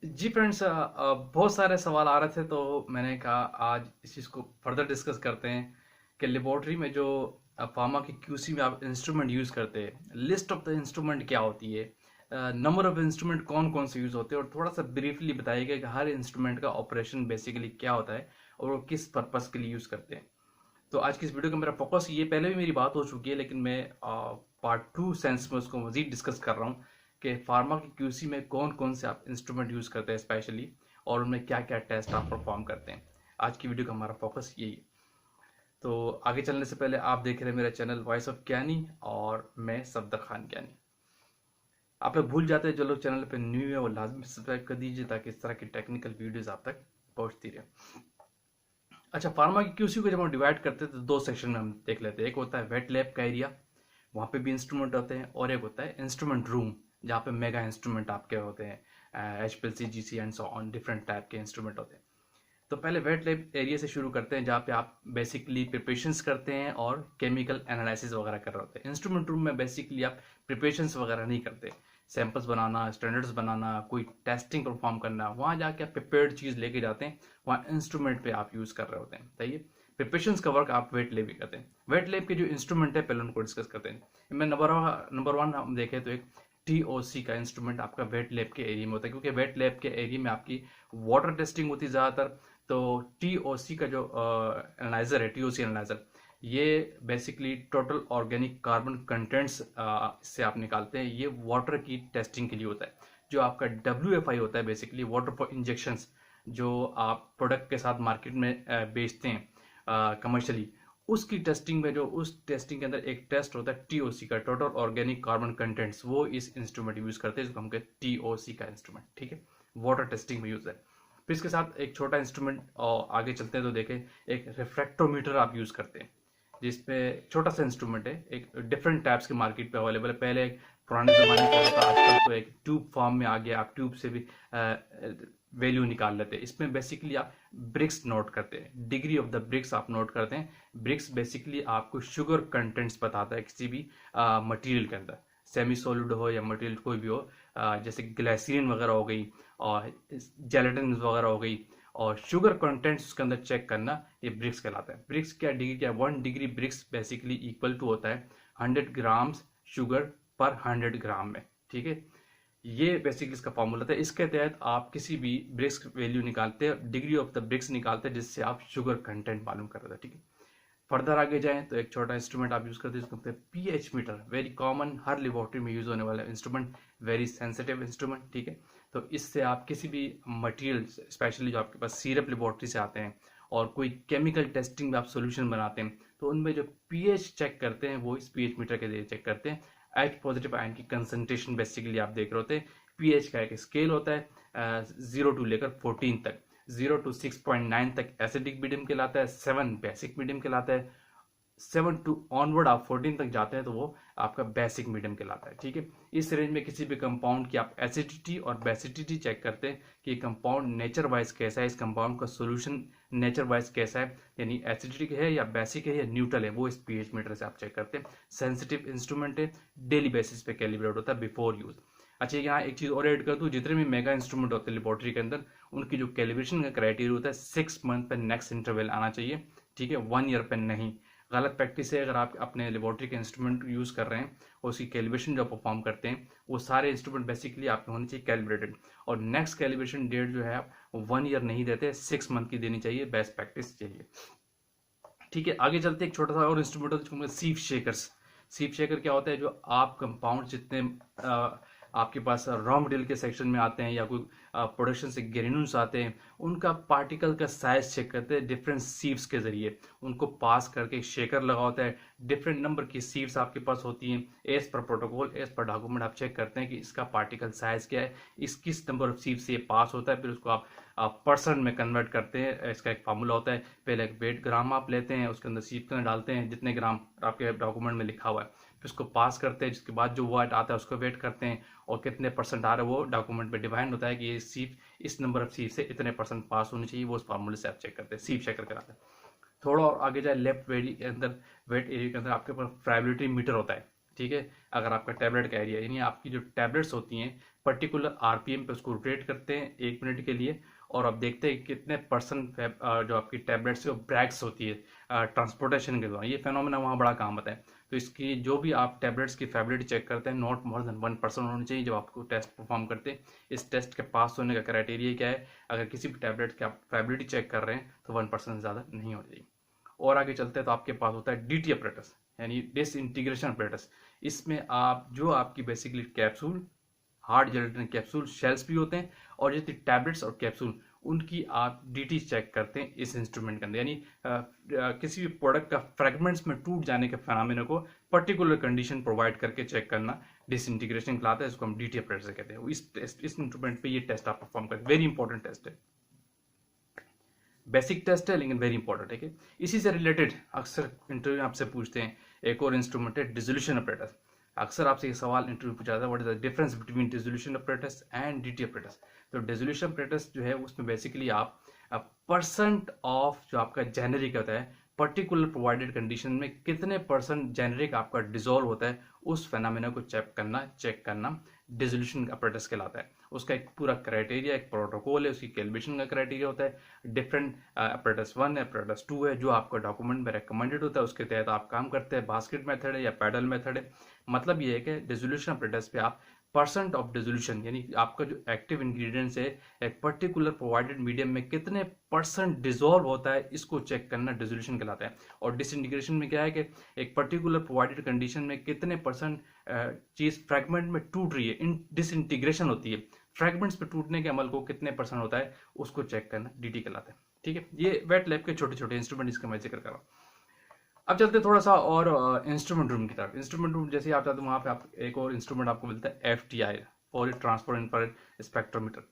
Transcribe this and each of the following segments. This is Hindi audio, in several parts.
जी फ्रेंड्स, बहुत सारे सवाल आ रहे थे तो मैंने कहा आज इस चीज़ को फर्दर डिस्कस करते हैं कि लेबोरेटरी में जो फार्मा की क्यूसी में आप इंस्ट्रूमेंट यूज़ करते हैं, लिस्ट ऑफ द इंस्ट्रूमेंट क्या होती है, नंबर ऑफ इंस्ट्रूमेंट कौन कौन से यूज़ होते हैं, और थोड़ा सा ब्रीफली बताइएगा कि हर इंस्ट्रूमेंट का ऑपरेशन बेसिकली क्या होता है और वो किस पर्पज़ के लिए यूज़ करते हैं। तो आज की इस वीडियो का मेरा फोकस ये, पहले भी मेरी बात हो चुकी है लेकिन मैं पार्ट टू सेंस में उसको मजीद डिस्कस कर रहा हूँ कि फार्मा की क्यूसी में कौन कौन से आप इंस्ट्रूमेंट यूज़ करते हैं स्पेशली, और उनमें क्या क्या टेस्ट आप परफॉर्म करते हैं। आज की वीडियो का हमारा फोकस यही है। तो आगे चलने से पहले आप देख रहे हैं मेरा चैनल वॉइस ऑफ ज्ञानी और मैं सफदर खान ज्ञानी। आप लोग भूल जाते हैं जो लोग चैनल पे न्यू है वो लाजमी सब्सक्राइब कर दीजिए ताकि इस तरह की टेक्निकल वीडियोज़ आप तक पहुँचती रहे। अच्छा, फार्मा की क्यूसी को जब हम डिवाइड करते हैं तो दो सेक्शन में हम देख लेते हैं। एक होता है वेट लैब का एरिया, वहाँ पे भी इंस्ट्रूमेंट होते हैं, और एक होता है इंस्ट्रूमेंट रूम जहाँ पे मेगा इंस्ट्रूमेंट आपके होते हैं, H P L C, G C and so on, different type के इंस्ट्रूमेंट होते हैं। तो पहले वेट लैब एरिया से शुरू करते हैं जहाँ पे आप बेसिकली प्रिपरेशंस करते हैं और केमिकल एनालिसिस वगैरह कर रहे होते हैं। इंस्ट्रूमेंट रूम में बेसिकली आप प्रिपरेशंस वगैरह नहीं करते, सैंपल्स बनाना, स्टैंडर्ड्स बनाना, कोई टेस्टिंग परफॉर्म करना, वहाँ जाके आप प्रिपेयर्ड चीज़ लेके जाते हैं, वहाँ इंस्ट्रूमेंट पे आप यूज़ कर रहे होते हैं। सही है, प्रिपरेशंस का वर्क आप वेट लैब ही करते हैं। वेट लैब के जो इंस्ट्रूमेंट है पहले उनको डिस्कस करते हैं। मैं नंबर वन हम देखें तो एक TOC का इंस्ट्रूमेंट आपका वेट लैब के एरिया में होता है, क्योंकि वेट लैब के एरिया में आपकी वाटर टेस्टिंग होती है ज़्यादातर। तो TOC का जो एनालाइजर है, TOC एनालाइजर, ये basically total organic carbon contents से आप निकालते हैं। ये वाटर की टेस्टिंग के लिए होता है। जो आपका WFI होता है बेसिकली वाटर फॉर इंजेक्शंस, जो आप प्रोडक्ट के साथ मार्केट में बेचते हैं कमर्शियली, उसकी टेस्टिंग में, जो उस टेस्टिंग के अंदर एक टेस्ट होता है TOC का, टोटल ऑर्गेनिक कार्बन कंटेंट्स, वो इस इंस्ट्रूमेंट यूज करते हैं जिसको हम कहते हैं TOC का इंस्ट्रूमेंट। ठीक है, वाटर टेस्टिंग में यूज है। फिर इसके साथ एक छोटा इंस्ट्रूमेंट, और आगे चलते हैं तो देखें, एक रिफ्रैक्टोमीटर आप यूज करते हैं, जिसपे छोटा सा इंस्ट्रूमेंट है, एक डिफरेंट टाइप्स के मार्केट पे अवेलेबल है। पहले एक पुराने जमाने का होता था, आजकल तो एक ट्यूब फॉर्म में आ गया, आप ट्यूब से भी वैल्यू निकाल लेते हैं। इसमें बेसिकली आप ब्रिक्स नोट करते हैं, डिग्री ऑफ द ब्रिक्स आप नोट करते हैं। ब्रिक्स बेसिकली आपको शुगर कंटेंट्स बताता है किसी भी मटेरियल के अंदर, सेमी सॉलिड हो या मटेरियल कोई भी हो, जैसे ग्लाइसिन वगैरह हो गई और जेलेटिन वगैरह हो गई, और शुगर कंटेंट्स उसके अंदर चेक करना, ये ब्रिक्स कहलाता है। ब्रिक्स क्या डिग्री, क्या 1 degree brix basically equal to होता है 100 ग्राम्स शुगर पर 100 ग्राम में। ठीक है, ये बेसिकली इसका फॉर्मूला था। इसके तहत आप किसी भी ब्रिक्स वैल्यू निकालते हैं, डिग्री ऑफ द ब्रिक्स निकालते हैं, जिससे आप शुगर कंटेंट मालूम कर रहे थे। ठीक है, फर्दर आगे जाएं तो एक छोटा इंस्ट्रूमेंट आप यूज करते हैं, इसको पीएच मीटर, वेरी कॉमन, हर लेबोरेटरी में यूज होने वाला इंस्ट्रूमेंट, वेरी सेंसिटिव इंस्ट्रूमेंट। ठीक है, तो इससे आप किसी भी मटेरियल, स्पेशली जो आपके पास सीरप लेबोरेटरी से आते हैं और कोई केमिकल टेस्टिंग में आप सोल्यूशन बनाते हैं, तो उनमें जो पीएच चेक करते हैं वो इस पीएच मीटर के जरिए चेक करते हैं। एच पॉजिटिव आयन की कंसंट्रेशन बेसिकली आप देख रहे होते हैं। पीएच का एक स्केल होता है 0 to 14 तक, 0 to 6.9 तक एसिडिक मीडियम कहलाता है, 7 बेसिक मीडियम कहलाता है, 7 टू ऑनवर्ड आप 14 तक जाते हैं तो वो आपका बेसिक मीडियम कहलाता है। ठीक है, इस रेंज में किसी भी कंपाउंड की आप एसिडिटी और बेसिडिटी चेक करते हैं कि कंपाउंड नेचर वाइज कैसा है, इस कंपाउंड का सोल्यूशन नेचर वाइज कैसा है, यानी एसिडिक है या बेसिक है या न्यूट्रल है, वो इस पीएच मीटर से आप चेक करते हैं। सेंसिटिव इंस्ट्रूमेंट है, डेली बेसिस पे कैलिब्रेट होता है बिफोर यूज। अच्छा, यहाँ एक चीज और ऐड कर दूं, जितने भी मेगा इंस्ट्रूमेंट होते हैं लेबोरेटरी के अंदर, उनकी जो कैलिब्रेशन का क्राइटेरिया होता है 6 मंथ पे नेक्स्ट इंटरवल आना चाहिए। ठीक है, 1 ईयर पे नहीं। गलत प्रैक्टिस है अगर आप अपने लेबोरेटरी के इंस्ट्रूमेंट यूज कर रहे हैं और उसकी कैलिब्रेशन जो परफॉर्म करते हैं, वो सारे इंस्ट्रूमेंट बेसिकली आपके होने चाहिए कैलिब्रेटेड, और नेक्स्ट कैलिब्रेशन डेट जो है आप 1 ईयर नहीं देते, 6 मंथ की देनी चाहिए, बेस्ट प्रैक्टिस चाहिए। ठीक है, आगे चलते एक छोटा सा और इंस्ट्रूमेंट होता है जिसको सीप शेकर्स। सीप शेकर क्या होता है, जो आप कंपाउंड जितने आपके पास रॉ मटेरियल के सेक्शन में आते हैं या कोई प्रोडक्शन से ग्रेन्यूल्स आते हैं, उनका पार्टिकल का साइज चेक करते हैं डिफरेंट सीव्स के जरिए, उनको पास करके शेकर लगा होता है। डिफरेंट नंबर की सीव्स आपके पास होती हैं, as per protocol, as per document आप चेक करते हैं कि इसका पार्टिकल साइज क्या है, इस किस नंबर ऑफ सीव से ये पास होता है। फिर उसको आप परसेंट में कन्वर्ट करते हैं। इसका एक फार्मूला होता है, पहले एक वेट ग्राम आप लेते हैं, उसके अंदर सीप के अंदर डालते हैं जितने ग्राम आपके डॉक्यूमेंट में लिखा हुआ है, फिर उसको पास करते हैं, जिसके बाद जो वर्ड आता है उसको वेट करते हैं, और कितने परसेंट आ रहा है वो डॉक्यूमेंट पे डिफाइंड होता है कि ये सीप इस नंबर ऑफ सीप से इतने परसेंट पास होनी चाहिए, वो उस फार्मूले से आप चेक करते हैं, सीप चेकर कराते हैं। थोड़ा और आगे जाए, लेफ्ट वेट के अंदर, वेट एरिया के अंदर आपके पास फ्राइबिलिटी मीटर होता है। ठीक है। अगर आपका टैबलेट का एरिया, यानी आपकी जो टैबलेट्स होती हैं पर्टिकुलर आरपीएम पे उसको रोटेट करते हैं 1 मिनट के लिए, और आप देखते हैं कितने परसेंट जो आपकी टैबलेट्स है वो ब्रैक्स होती है ट्रांसपोर्टेशन के दौरान। ये फेनोमेना वहाँ बड़ा काम आता है। तो इसकी जो भी आप टैबलेट्स की फेबिलिटी चेक करते हैं, नॉट मोर देन 1% होनी चाहिए जब आपको टेस्ट परफॉर्म करते हैं। इस टेस्ट के पास होने का क्राइटेरिया क्या है? अगर किसी भी टैबलेट की आप फेबिलिटी चेक कर रहे हैं तो 1% से ज़्यादा नहीं होनी चाहिए। और आगे चलते हैं तो आपके पास होता है डीटी अपरेटस, यानी डिसइंटीग्रेशन अपरेटस। इसमें आप जो आपकी basically capsule, hard gelatin capsule shells भी होते हैं, और जितनी टैबलेट्स और कैप्सूल उनकी आप डीटी चेक करते हैं इस इंस्ट्रूमेंट के अंदर। यानी किसी भी प्रोडक्ट का फ्रेगमेंट्स में टूट जाने के फेनोमेना को पर्टिकुलर कंडीशन प्रोवाइड करके चेक करना डिसइंटीग्रेशन कहलाता है। इसको हम डीटी अपरेटस कहते हैं। इस इंस्ट्रूमेंट पे ये टेस्ट आप परफॉर्म करते हैं। वेरी इंपॉर्टेंट टेस्ट है, बेसिक टेस्ट है लेकिन वेरी इंपॉर्टेंट है। इसी से रिलेटेड अक्सर इंटरव्यू आपसे पूछते हैं एक और इंस्ट्रूमेंट है डिसोल्यूशन अपरेटस। अक्सर आपसे ये सवाल इंटरव्यू पूछा जाता है, what is the difference between dissolution apparatus and DT apparatus. तो डिसोल्यूशन अपरेटस जो है उसमें बेसिकली आप परसेंट ऑफ जो आपका जेनेरिक होता है पर्टिकुलर प्रोवाइडेड कंडीशन में कितने परसेंट जेनेरिक आपका डिजोल्व होता है, उस फेनोमेना को चेक करना डिसोल्यूशन अपरेटस कहलाता है। उसका एक पूरा क्राइटेरिया, एक प्रोटोकॉल है, उसकी कैलिब्रेशन का क्राइटेरिया होता है। डिफरेंट अपरेटस 1 है, अपरेटस 2 है, जो आपका डॉक्यूमेंट में रिकमेंडेड होता है उसके तहत आप काम करते हैं। बास्केट मेथड है या पैडल मेथड है। मतलब ये है कि डिसोल्यूशन अपरेटस पे आप परसेंट ऑफ डिसोल्यूशन, यानी आपका जो एक्टिव इंग्रेडिएंट्स है एक पर्टिकुलर प्रोवाइडेड मीडियम में कितने परसेंट डिजोल्व होता है, इसको चेक करना डिसोल्यूशन कहलाता है। और डिसइंटीग्रेशन में क्या है कि एक पर्टिकुलर प्रोवाइडेड कंडीशन में कितने परसेंट चीज फ्रेगमेंट में टूट रही है, इन डिसइंटीग्रेशन होती है, फ्रेगमेंट्स पे टूटने के अमल को कितने परसेंट होता है उसको चेक करना डीटी कहलाता है। ठीक है, ये वेट लैब के छोटे छोटे इंस्ट्रूमेंट इसका मैं जिक्र कर रहा हूँ। अब चलते थोड़ा सा और इंस्ट्रूमेंट रूम की तरफ। इंस्ट्रूमेंट रूम जैसे आप चाहते हैं वहाँ पे आप एक और इंस्ट्रूमेंट आपको मिलता है FTIR, for transport infrared spectrometer.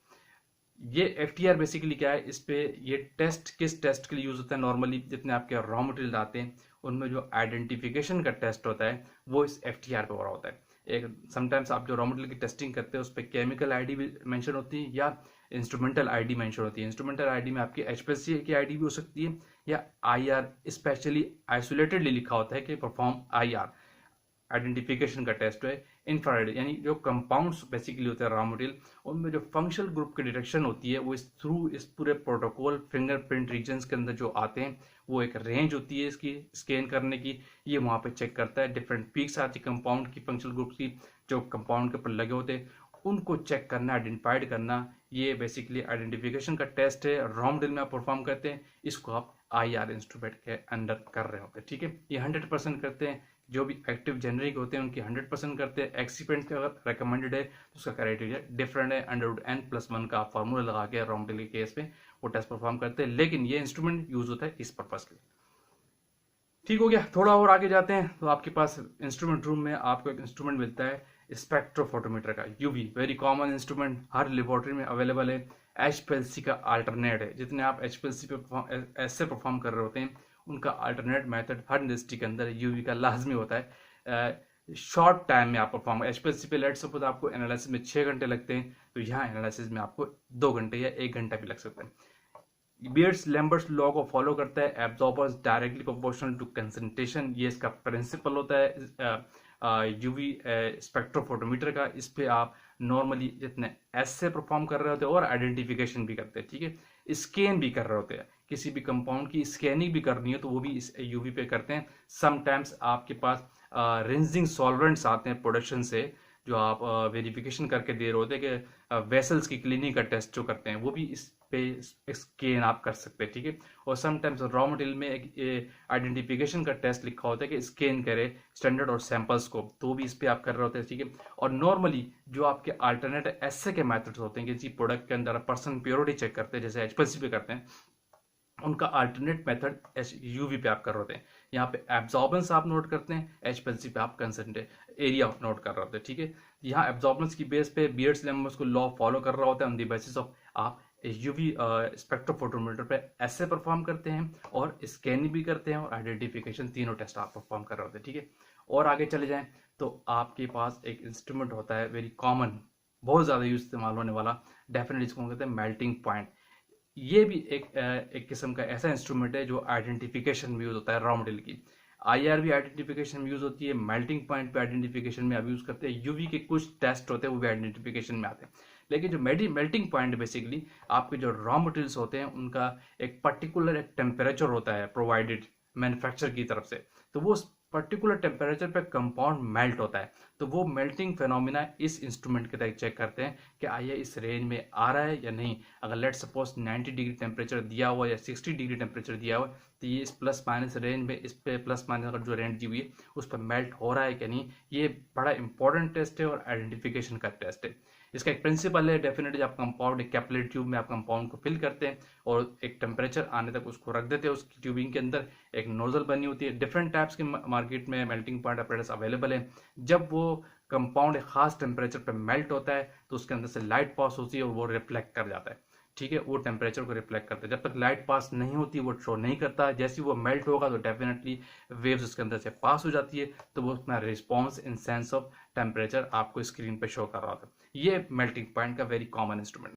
ये FTIR बेसिकली क्या है? इस पे ये टेस्ट किस टेस्ट के लिए यूज होता है? नॉर्मली जितने आपके रॉ मटेरियल आते हैं उनमें जो आइडेंटिफिकेशन का टेस्ट होता है वो इस FTIR पे हो रहा होता है। एक समटाइम्स आप जो रॉ मटेरियल की टेस्टिंग करते हैं उस पर केमिकल आईडी भी मेंशन होती है या इंस्ट्रूमेंटल आईडी मेंशन होती है। इंस्ट्रूमेंटल आईडी में आपकी HPLC की आईडी भी हो सकती है या IR स्पेशली आइसोलेटेडली लिखा होता है कि परफॉर्म IR आइडेंटिफिकेशन का टेस्ट है। इंफ्रारेड यानी जो कंपाउंड्स बेसिकली होते हैं रॉ मटेरियल, उनमें जो फंक्शनल ग्रुप की डिटेक्शन होती है वो इस पूरे प्रोटोकॉल फिंगरप्रिंट रीजन्स के अंदर जो आते हैं वो एक रेंज होती है इसकी स्कैन करने की, ये वहाँ पे चेक करता है। डिफरेंट पीक्स आती है कंपाउंड की, फंक्शनल ग्रुप्स की जो कंपाउंड के ऊपर लगे होते हैं उनको चेक करना, आइडेंटिफाइड करना, ये बेसिकली आइडेंटिफिकेशन का टेस्ट है। रॉ मटेरियल में आप परफॉर्म करते हैं, इसको आप IR इंस्ट्रूमेंट के अंडर कर रहे होते हैं। ठीक है, ये 100% करते हैं। जो भी एक्टिव जेनरिक होते हैं उनकी 100% करते हैं। एक्सीपेंट का अगर रिकमेंडेड है तो उसका क्राइटेरिया डिफरेंट है। √n+1 का फार्मूला लगा के रॉ मटेरियल के केस में वो टेस्ट परफॉर्म करते हैं, लेकिन ये इंस्ट्रूमेंट यूज होता है इस पर्पज के लिए। ठीक हो गया, थोड़ा और आगे जाते हैं तो आपके पास इंस्ट्रूमेंट रूम में आपको एक इंस्ट्रूमेंट मिलता है स्पेक्ट्रोफोटोमीटर का, UV। वेरी कॉमन इंस्ट्रूमेंट, हर लेबोरेटरी में अवेलेबल है। HPLC का अल्टरनेट है। जितने आप HPLC पे ऐसे परफॉर्म कर रहे होते हैं उनका अल्टरनेट मेथड हर इंडस्ट्री के अंदर UV का लाजमी होता है। शॉर्ट टाइम में आप परफॉर्म, HPLC पे लेट सपोज आपको एनालिसिस में 6 घंटे लगते हैं तो यहाँ एनालिसिस में आपको 2 घंटे या 1 घंटा भी लग सकता है। बियर्स लैम्बर्ट्स लॉ को फॉलो करता है। Absorbers directly proportional to concentration, ये इसका प्रिंसिपल होता है UV स्पेक्ट्रोफोटोमीटर का। इस पे आप नॉर्मली जितने ऐसे परफॉर्म कर रहे होते हैं और आइडेंटिफिकेशन भी करते हैं। ठीक है, स्कैन भी कर रहे होते हैं, किसी भी कंपाउंड की स्कैनिंग भी करनी है तो वो भी इस UV पे करते हैं। समटाइम्स आपके पास रिंजिंग सॉल्वेंट्स आते हैं प्रोडक्शन से जो आप वेरिफिकेशन करके दे रहे होते हैं कि वेसल्स की क्लीनिंग का टेस्ट जो करते हैं वो भी इस पे स्कैन आप कर सकते हैं। ठीक है, और समटाइम्स रॉ मटेरियल में एक आइडेंटिफिकेशन का टेस्ट लिखा होता है कि स्कैन करे स्टैंडर्ड और सैंपल्स को, तो भी इस पे आप कर रहे होते हैं। ठीक है, और नॉर्मली जो आपके अल्टरनेट ऐसे के मेथड्स होते हैं कि किसी प्रोडक्ट के अंदर पर्सन प्योरिटी चेक करते हैं जैसे HPLC पे करते हैं, उनका अल्टरनेट मेथड UV पे आप कर रहे होते हैं। यहाँ पे एब्जॉर्बेंस आप नोट करते हैं, HPLC पे आप कंसंट्रेट एरिया ऑफ नोट कर रहे होते हैं। ठीक है, यहाँ एब्जॉर्बेंस की बेस पे बियर्स लैम्बर्ट्स को लॉ फॉलो कर रहा होता है। ऑन द बेसिस ऑफ आप UV स्पेक्ट्रोफोटोमीटर पे ऐसे परफॉर्म करते हैं और स्कैनिंग भी करते हैं और आइडेंटिफिकेशन, तीनों टेस्ट आप परफॉर्म कर रहे होते हैं। ठीक है, और आगे चले जाएं तो आपके पास एक इंस्ट्रूमेंट होता है वेरी कॉमन, बहुत ज़्यादा यूज इस्तेमाल होने वाला, डेफिनेटली इसको कहते हैं मेल्टिंग पॉइंट। ये भी एक किस्म का ऐसा इंस्ट्रूमेंट है जो आइडेंटिफिकेशन भी होता है रॉ मटेरियल की। IRV आइडेंटिफिकेशन में यूज़ होती है, मेल्टिंग पॉइंट पे आइडेंटिफिकेशन में आप यूज़ करते हैं, UV के कुछ टेस्ट होते हैं वो भी आइडेंटिफिकेशन में आते हैं। लेकिन जो मेल्टिंग पॉइंट बेसिकली आपके जो रॉ मटेरियल्स होते हैं उनका एक पर्टिकुलर एक टेम्परेचर होता है प्रोवाइडेड मैन्युफैक्चर की तरफ से, तो वो उस पर्टिकुलर टेम्परेचर पे कंपाउंड मेल्ट होता है। तो वो मेल्टिंग फेनोमिना इस इंस्ट्रूमेंट के तहत चेक करते हैं कि आइए इस रेंज में आ रहा है या नहीं। अगर लेट सपोज 90 डिग्री टेम्परेचर दिया हुआ या 60 डिग्री टेम्परेचर दिया हुआ तो ये इस प्लस माइनस रेंज में, इस पे प्लस माइनस अगर जो रेंज दी हुई है उस पर मेल्ट हो रहा है कि नहीं। ये बड़ा इंपॉर्टेंट टेस्ट है और आइडेंटिफिकेशन का टेस्ट है। इसका एक प्रिंसिपल है, डेफिनेटली आप कंपाउंड एक कैपिलरी ट्यूब में आप कंपाउंड को फिल करते हैं और एक टेम्परेचर आने तक उसको रख देते हैं। उसकी ट्यूबिंग के अंदर एक नोजल बनी होती है। डिफरेंट टाइप्स के मार्केट में मेल्टिंग पॉइंट अपरेटस अवेलेबल है। जब वो कंपाउंड एक खास टेम्परेचर पर मेल्ट होता है तो उसके अंदर से लाइट पास होती है और वो रिफ्लेक्ट कर जाता है। ठीक है, वो टेम्परेचर को रिफ्लेक्ट करता है। जब तक लाइट पास नहीं होती वो शो नहीं करता। जैसे ही वो मेल्ट होगा तो डेफिनेटली वेव्स उसके अंदर से पास हो जाती है, तो वो अपना response in sense of temperature आपको स्क्रीन पे शो कर रहा होता है। ये मेल्टिंग पॉइंट का वेरी कॉमन इंस्ट्रूमेंट।